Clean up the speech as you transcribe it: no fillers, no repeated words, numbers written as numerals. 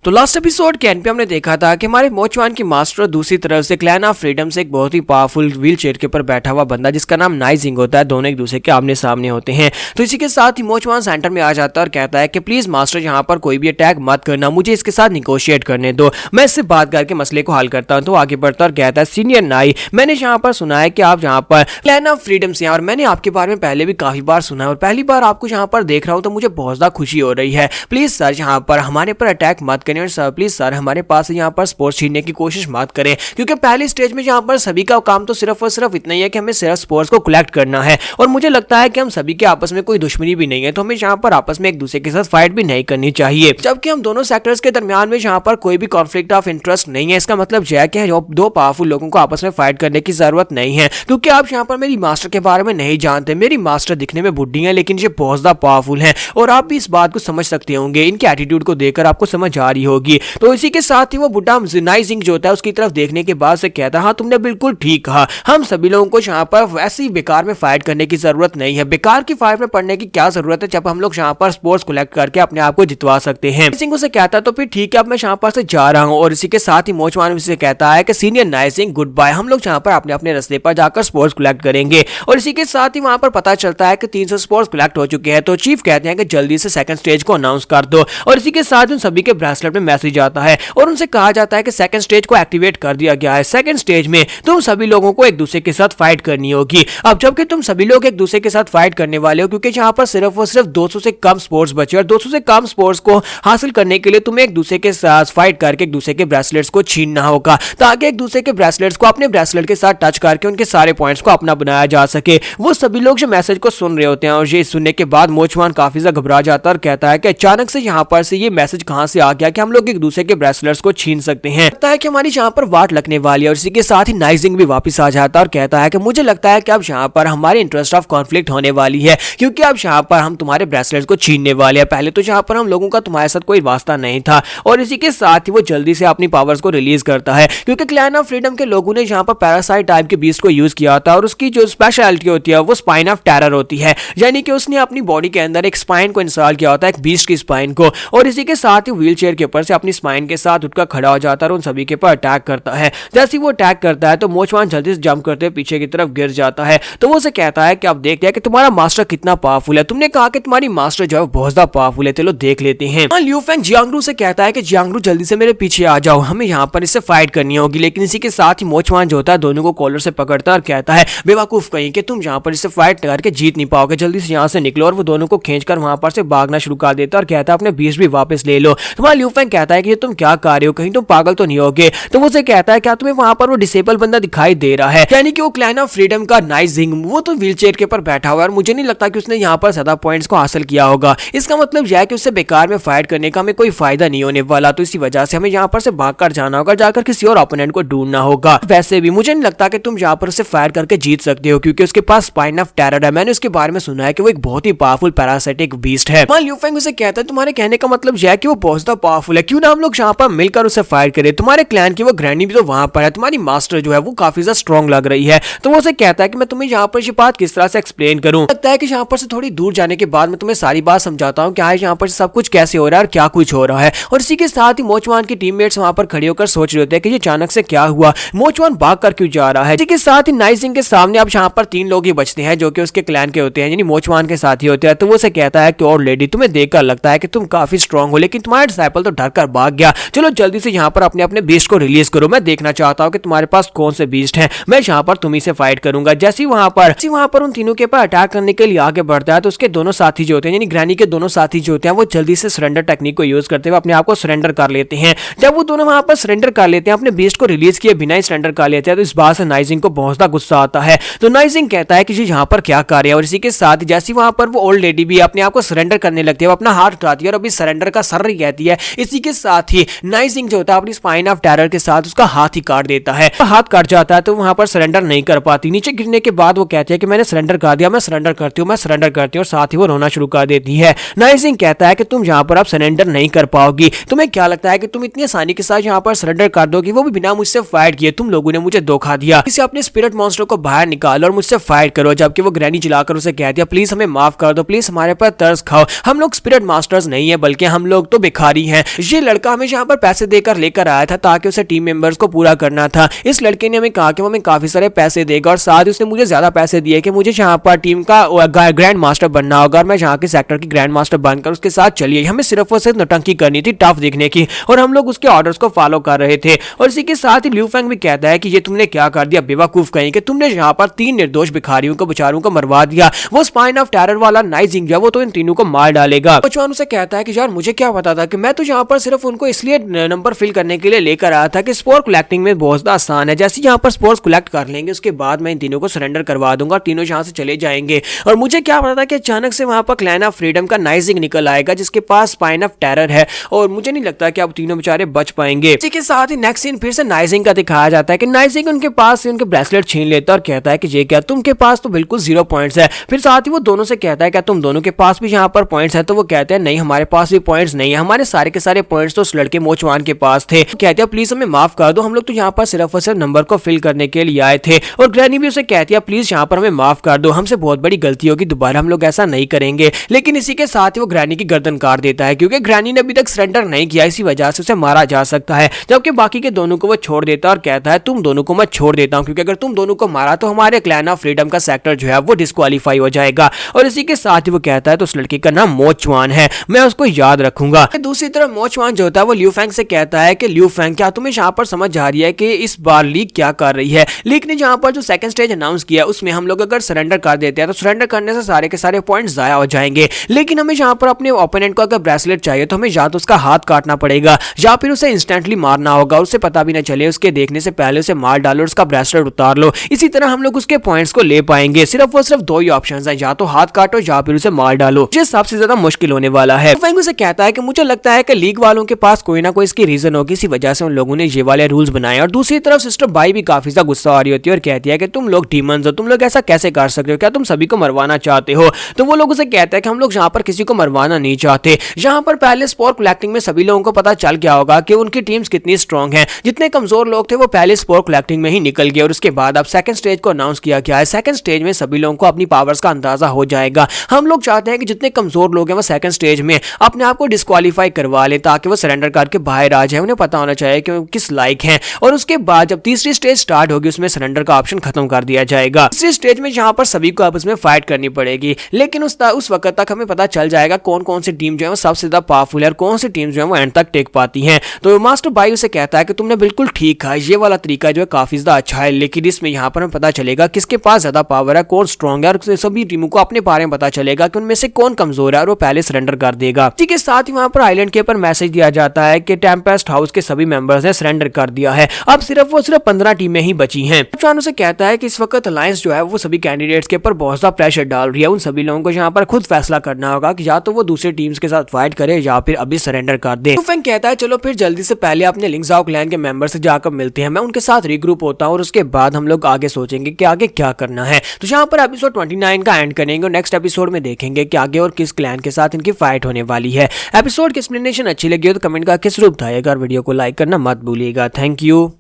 तो last episode के and पे हमने देखा था कि हमारे मोचवान की मास्टर दूसरी तरफ से क्लैन ऑफ फ्रीडम से एक बहुत ही पावरफुल व्हील चेयर के ऊपर बैठा हुआ बंदा जिसका नाम नाइजिंग होता है। दोनों एक दूसरे के आमने सामने होते हैं। तो इसी के साथ ही मोचवान सेंटर में आ जाता है और कहता है कि प्लीज मास्टर यहाँ पर कोई भी अटैक मत करना, मुझे इसके साथ निगोशिएट करने दो, मैं इससे बात करके मसले को हल करता हूँ। तो आगे बढ़ता और कहता है सीनियर नाई, मैंने यहाँ पर सुना है कि आप यहाँ पर क्लैन ऑफ फ्रीडम से हैं और मैंने आपके बारे में पहले भी काफी बार सुना है और पहली बार आपको यहाँ पर देख रहा हूँ तो मुझे बहुत ज्यादा खुशी हो रही है। प्लीज सर यहाँ पर हमारे पर अटैक मत करें और सर प्लीज सर हमारे पास यहाँ पर स्पोर्ट्स छीनने की कोशिश मत करें, क्योंकि पहली स्टेज में यहाँ पर सभी का काम तो सिर्फ और सिर्फ इतना ही है कि हमें सिर्फ स्पोर्ट्स को कलेक्ट करना है और मुझे लगता है कि हम सभी के आपस में कोई दुश्मनी भी नहीं है, तो हमें यहाँ पर आपस में एक दूसरे के साथ फाइट भी नहीं करनी चाहिए। जबकि हम दोनों सेक्टर्स के दरमियान में यहाँ पर कोई भी कॉन्फ्लिक्ट ऑफ इंटरेस्ट नहीं है। इसका मतलब यह है कि दो पावरफुल लोगों को आपस में फाइट करने की जरूरत नहीं है, क्योंकि आप यहाँ पर मेरी मास्टर के बारे में नहीं जानते। मेरी मास्टर दिखने में बुढ़ी है लेकिन ये बहुत ज्यादा पावरफुल है और आप भी इस बात को समझ सकते होंगे, इनके एटीट्यूड को देखकर आपको समझ आ रही होगी। तो इसी के साथ ही वो बुढ़ा नाइजिंग जो होता है उसकी तरफ देखने के बाद से कहता है हाँ तुमने बिल्कुल ठीक कहा, हम सभी लोगों को यहाँ पर वैसी बेकार में फाइट करने की जरूरत नहीं है। बेकार की फाइट में पड़ने की क्या जरूरत है जब हम लोग यहाँ पर स्पोर्ट्स कलेक्ट करके अपने आप को जितवा सकते हैं। नाइजिंग उसे कहता है तो फिर ठीक है अब मैं यहाँ पर से जा रहा हूँ और इसी के साथ ही मोचवान से कहता है कि सीनियर नाइजिंग गुड बाय, हम लोग यहाँ पर अपने अपने रास्ते पर जाकर स्पोर्ट्स कलेक्ट करेंगे। और इसी के साथ ही वहां पर पता चलता है कि 300 स्पोर्ट्स कलेक्ट हो चुके हैं। तो चीफ कहते हैं कि जल्दी से सेकंड स्टेज को अनाउंस कर दो और इसी के साथ उन सभी के ब्रेसलेट में मैसेज आता है और उनसे कहा जाता है कि सेकंड स्टेज को एक्टिवेट कर दिया गया है। सेकंड स्टेज में तुम सभी लोगों को एक दूसरे के साथ फाइट करनी होगी। अब जबकि तुम सभी लोग एक दूसरे के साथ फाइट करने वाले हो, क्योंकि यहाँ पर सिर्फ और सिर्फ 200 से कम स्पोर्ट्स बचे और 200 से कम स्पोर्ट्स को हासिल करने के लिए तुम्हें एक दूसरे के साथ फाइट करके एक दूसरे के ब्रेसलेट्स को छीनना होगा, ताकि एक दूसरे के ब्रेसलेट्स को अपने ब्रेसलेट के साथ टच करके उनके सारे पॉइंट्स को अपना बनाया जा सके। वो सभी लोग जो मैसेज को सुन रहे होते हैं और ये सुनने के बाद मोचवान काफी ज्यादा घबरा जाता है और कहता है कि अचानक से यहाँ पर से ये मैसेज कहां से आ गया कि हम लोग एक दूसरे के ब्रेसलेट्स को छीन सकते हैं। लगता है कि हमारी यहाँ पर वाट लगने वाली है और इसी के साथ ही नाइजिंग भी वापस आ जाता है और कहता है कि मुझे लगता है कि अब यहाँ पर हमारे इंटरेस्ट ऑफ कॉन्फ्लिक्ट होने वाली है, क्योंकि अब यहाँ पर हम तुम्हारे ब्रेसलेट्स को छीनने वाले हैं। पहले तो यहाँ पर हम लोगों का तुम्हारे साथ कोई वास्ता नहीं था। और इसी के साथ ही वो जल्दी से अपनी पावर्स को रिलीज करता है, क्योंकि क्लैन ऑफ फ्रीडम के लोगों ने यहाँ पर पैरासाइट टाइप के बीस्ट को यूज किया था और उसकी जो स्पेशलिटी होती है वो स्पाइन ऑफ टेरर होती है, यानी कि उसने अपनी बॉडी के अंदर एक स्पाइन को इंस्टॉल किया होता है, एक बीस्ट की स्पाइन को। और इसी के साथ ही व्हील चेयर के ऊपर से अपनी स्पाइन के साथ उठकर खड़ा हो जाता है और उन सभी के ऊपर अटैक करता है। जैसे वो अटैक करता है तो मोचवान जल्दी से जंप करते हुए पीछे की तरफ गिर जाता है। तो वो उसे कहता है कि अब देखते हैं कि तुम्हारा मास्टर कितना पावरफुल है, तुमने कहा कि तुम्हारी मास्टर जो है बहुत ज्यादा पावरफुल है, चलो देख लेते हैं। लियू फेंग जियांगरू से कहता है कि जियांगरू जल्दी से मेरे पीछे आ जाओ, हमें यहाँ पर इससे फाइट करनी होगी। लेकिन इसी के साथ ही मोचवान जो होता है दोनों को कॉलर से पकड़ता है और कहता है बेवकूफ कहीं कि तुम यहाँ पर इससे फाइट करके जीत नहीं पाओगे, जल्दी से यहाँ से निकलो। और वो दोनों को खींचकर वहां पर से भागना शुरू कर देता है और कहता है अपने बीस्ट भी वापस ले लो। तुम्हारा लियू फेंग कहता है कि तुम क्या कर रहे हो, कहीं तुम पागल तो नहीं होगे। तो वो उसे कहता है क्या तुम्हें वहां पर वो डिसेबल बंदा दिखाई दे रहा है, यानी कि वो क्लैन ऑफ फ्रीडम का नाइजिंग, वो तो व्हील चेयर के ऊपर बैठा हुआ है और मुझे नहीं लगता कि उसने यहाँ पर ज्यादा पॉइंट्स को हासिल किया होगा। इसका मतलब यह है कि उससे बेकार में फाइट करने का हमें कोई फायदा नहीं होने वाला। तो इसी वजह से हमें यहाँ पर से भागकर जाना होगा, जाकर किसी और ओपोनेंट को ढूंढना होगा। वैसे भी मुझे नहीं लगता कि तुम यहाँ पर उसे फायर करके जीत सकते हो, क्योंकि उसके पास स्पाइन ऑफ टेरर है। मैंने उसके बारे में सुना है कि वो एक बहुत ही पावरफुल पैरासाइटिक बीस्ट है। लियू फेंग उसे कहता है तुम्हारे कहने का मतलब यह है कि वो बहुत ज्यादा पावरफुल है, क्यों ना हम लोग यहाँ पर मिलकर उसे फायर करें। तुम्हारे क्लैन की वो ग्रैनी भी तो वहां पर है, तुम्हारी मास्टर जो है वो काफी ज्यादा स्ट्रॉन्ग लग रही है। तो वो उसे कहता है कि मैं तुम्हें यहाँ पर ये बात किस तरह से एक्सप्लेन करूं। लगता है कि यहाँ पर से थोड़ी दूर जाने के बाद मैं तुम्हें सारी बात समझाता हूँ, क्या है यहाँ पर सब कुछ कैसे हो रहा है और क्या कुछ हो रहा है। और इसी के साथ ही मोचवान की टीममेट्स वहां पर खड़े होकर सोच रहे होते हैं कि ये अचानक से क्या हुआ, मोचवान भाग कर क्यों जा रहा है। इसी के साथ ही नाइजिंग के सामने अब यहाँ पर 3 लोग ही बचते हैं जो कि उसके क्लैन के होते हैं, यानी मोचवान के साथी होते हैं। तो वो उसे कहता है कि और लेडी तुम्हें देखकर लगता है कि तुम काफी स्ट्रॉन्ग हो, लेकिन तुम्हारा डिसाइपल तो डर कर भाग गया। चलो जल्दी से यहाँ पर अपने अपने बीस्ट को रिलीज करो, मैं देखना चाहता हूँ कि तुम्हारे पास कौन से बीस्ट हैं, मैं यहाँ पर तुम्ही से फाइट करूंगा। जैसे वहां पर उन तीनों के ऊपर अटैक करने के लिए आगे बढ़ता है तो उसके दोनों साथी जो होते हैं, यानी ग्रैनी के दोनों साथी जो होते हैं, वो जल्दी से सरेंडर टेक्निक को यूज करते हुए अपने आप को सरेंडर कर लेते हैं। जब वो दोनों वहां पर सरेंडर कर लेते हैं, अपने बीस्ट को रिलीज किए बिना ही सरेंडर कर लेते हैं, तो इस बात से नाइजिंग को बहुत ज्यादा गुस्सा आता है। तो नाइजिंग कहता है कि जी यहाँ पर क्या कर रहे हैं। और इसी के साथ ही जैसे वहां पर वो ओल्ड लेडी भी अपने आप को सरेंडर करने लगती है, वो अपना हाथ उठाती है और अभी सरेंडर का सर ही कहती है। इसी के साथ ही नाइजिंग जो होता है अपनी स्पाइन ऑफ टेरर के साथ उसका हाथ ही काट देता है। हाथ काट जाता है तो वहां पर सरेंडर नहीं कर पाती। नीचे गिरने के बाद वो कहती है कि मैंने सरेंडर कर दिया, मैं सरेंडर करती हूँ, मैं सरेंडर करती हूँ, और साथ ही वो रोना शुरू कर देती है। नाइजिंग कहता है कि तुम यहाँ पर अब सरेंडर नहीं कर पाओगी, तुम्हें क्या लगता है कि तुम इतनी आसानी के साथ यहाँ पर सरेंडर कर दोगी, वो भी बिना मुझसे फाइट किए। तुम लोगों ने मुझे धोखा दिया, इसे अपने स्पिरिट मॉन्स्टर को बाहर निकालो और मुझसे फाइट करो। जबकि वो ग्रैनी चिल्लाकर उसे कहती है प्लीज हमें माफ कर दो, प्लीज हमारे पर तरस खाओ, हम लोग स्पिरिट मास्टर्स नहीं है बल्कि हम लोग तो भिखारी हैं, ये लड़का हमें यहाँ पर पैसे देकर लेकर आया था ताकि उसे टीम मेंबर्स को पूरा करना था। इस लड़के ने हमें कहा कि वो हमें काफी सारे पैसे देगा और साथ ही उसने मुझे ज्यादा पैसे दिए कि मुझे यहाँ पर टीम का ग्रैंड मास्टर बनना होगा और मैं यहाँ के सेक्टर की ग्रैंड मास्टर बनकर उसके साथ चलिए। हमें सिर्फ और सिर्फ नौटंकी करनी थी, टफ दिखने की, और हम लोग उसके ऑर्डर्स को फॉलो कर रहे थे। और इसी के साथ ही ल्यू फेंग भी कहता है कि ये तुमने क्या कर दिया बेवकूफ कहीं, कि तुमने यहाँ पर 3 निर्दोष भिखारियों को बेचारों को मरवा दिया। वो स्पाइन ऑफ टेरर वाला नाइजिंग जो वो तो इन तीनों को मार डालेगा। मोचवान उसे कहता है कि यार मुझे क्या पता था, कि मैं तो यहाँ पर सिर्फ उनको इसलिए नंबर फिल करने के लिए लेकर आया था कि स्पोर कलेक्टिंग में बहुत आसान है। जैसे यहाँ पर स्पोर्स कलेक्ट कर लेंगे उसके बाद मैं इन तीनों को सरेंडर करवा दूंगा और तीनों यहाँ से चले जाएंगे। और मुझे क्या पता था कि अचानक से वहां पर क्लैन ऑफ फ्रीडम का नाइजिंग निकल आएगा जिसके पास स्पाइन ऑफ टेरर है, और मुझे नहीं लगता कि अब तीनों बेचारे बच पाएंगे। इसी के साथ ही नेक्स्ट सीन फिर से नाइजिंग का दिखाया जाता है कि नाइजिंग उनके पास से उनके ब्रेसलेट छीन लेता है और कहता है कि ये क्या तुमके पास तो बिल्कुल 0 पॉइंट्स है। फिर साथ ही वो दोनों से कहता है क्या तुम दोनों के पास भी यहाँ पर पॉइंट्स है, तो वो कहते हैं नहीं हमारे पास भी पॉइंट्स नहीं है, हमारे सारे के सारे पॉइंट्स तो उस लड़के मोचवान के पास थे। कहते हैं प्लीज हमें माफ कर दो, हम लोग तो यहाँ पर सिर्फ और सिर्फ नंबर को फिल करने के लिए आए थे। और ग्रैनी भी उसे कहती है प्लीज यहाँ पर हमें माफ कर दो, हमसे बहुत बड़ी गलती होगी, दोबारा हम लोग ऐसा नहीं करेंगे। लेकिन इसी के साथ ही वो ग्रैनी की गर्दन काट देता है क्योंकि ग्रैनी ने अभी तक सरेंडर नहीं किया, इसी वजह से उसे मारा जा सकता है। जबकि बाकी के दोनों को वो छोड़ देता है और कहता है तुम दोनों को मैं छोड़ देता हूँ, क्योंकि अगर तुम दोनों को मारा तो हमारे क्लैन ऑफ फ्रीडम का सेक्टर जो है वो डिस्क्वालीफाई हो जाएगा। और इसी के साथ ही वो कहता है तो उस लड़की का नाम मोचवान है, मैं उसको याद रखूंगा। दूसरी तरफ मोचवान जो होता है वो ल्यू फेंग से कहता है कि ल्यू फेंग क्या तुम्हें यहाँ पर समझ आ रही है कि इस बार लीग क्या कर रही है। लीग ने जहाँ पर जो सेकंड स्टेज अनाउंस किया उसमें हम लोग अगर सरेंडर कर देते हैं तो सरेंडर करने से सारे के सारे पॉइंट्स जाया हो जाएंगे। लेकिन हमें यहाँ पर अपने ओपोनेंट को अगर ब्रेसलेट चाहिए तो हमें या तो उसका हाथ काटना पड़ेगा या फिर उसे इंस्टेंटली मारना होगा, उसे पता भी ना चले, उसके देखने से पहले उसे मार डालो और उसका ब्रेसलेट उतार लो। इसी तरह हम लोग उसके पॉइंट्स को ले पाएंगे। सिर्फ और सिर्फ 2 ही ऑप्शन है, या तो हाथ काटो या फिर उसे मार डालो, जो सबसे ज्यादा मुश्किल होने वाला है। फेंग उसे कहता है कि मुझे लगता है कि लीग वालों के पास कोई ना कोई इसकी रीजन होगी, इसी वजह से उन लोगों ने ये वाले रूल्स बनाए। और दूसरी तरफ सिस्टर बाई भी काफी ज्यादा गुस्सा आ रही होती है और कहती है कि तुम लोग डीमंस हो, तुम लोग ऐसा कैसे कर सकते हो, क्या तुम सभी को मरवाना चाहते हो। तो वो लोग उसे कहते हैं कि हम लोग यहाँ पर किसी को मरवाना नहीं चाहते। यहाँ पर पहले स्पोर कलेक्टिंग में सभी लोगों को पता चल गया होगा कि उनकी टीम्स कितनी स्ट्रांग है। जितने कमजोर लोग थे वो पहले स्पोर कलेक्टिंग में ही निकल गए और उसके बाद अब सेकंड स्टेज को अनाउंस किया गया है। सेकंड स्टेज में सभी लोगों को अपनी पावर्स का अंदाजा हो जाएगा। हम लोग चाहते हैं कि जितने कमजोर लोग हैं वो सेकंड स्टेज में अपने आप को डिस्क्वालीफाई करवा ले ताकि वो सरेंडर करके बाहर आ जाए, उन्हें पता होना चाहिए कि वो किस लायक हैं। और उसके बाद जब तीसरी स्टेज स्टार्ट होगी उसमें सरेंडर का ऑप्शन खत्म कर दिया जाएगा। तीसरी स्टेज में यहाँ पर सभी को आपस में फाइट करनी पड़ेगी, लेकिन उस वक्त तक हमें पता चल जाएगा कौन कौन सी टीम जो है वो सबसे ज्यादा पावरफुल है और कौन सी टीम जो है वो एंड तक टेक पाती हैं। तो मास्टर बाई उसे कहता है कि तुमने बिल्कुल ठीक कहा, ये वाला तरीका जो है काफी ज्यादा अच्छा है, लेकिन इसमें यहाँ पर हमें पता चलेगा किसके पास ज्यादा पावर है, कौन स्ट्रॉन्ग है, और सभी टीमों को अपने बारे में पता चलेगा कि उनमें से कौन कमजोर है और वो पहले सरेंडर कर देगा। इसी के साथ ही वहां पर आइलैंड के ऊपर मैसेज दिया जाता है कि टेम्पेस्ट हाउस के सभी मेंबर्स ने सरेंडर कर दिया है, अब सिर्फ 15 टीमें ही बची हैं। मोचवान उसे कहता है कि इस वक्त अलायंस जो है वो सभी कैंडिडेट्स के ऊपर बहुत ज्यादा प्रेशर डाल रही है, उन सभी लोगों को यहाँ पर खुद फैसला करना होगा कि या तो वो दूसरी टीम्स के साथ फाइट करे या फिर अभी सरेंडर कर दे। फेंग कहता है चलो फिर जल्दी से पहले अपने लिंक्सआउट क्लैन के मेंबर से जाकर मिलते हैं, मैं उनके साथ रीग्रुप होता हूँ और उसके बाद हम लोग आगे सोचेंगे कि आगे क्या करना है। तो यहाँ पर एपिसोड 29 का एंड करेंगे और नेक्स्ट एपिसोड में देखेंगे कि आगे और किस क्लैन के साथ इनकी फाइट होने वाली है। एपिसोड की एक्सप्लेनेशन अच्छी लगी हो तो कमेंट करके जरूर बताइएगा और वीडियो को लाइक करना मत भूलिएगा। Thank you.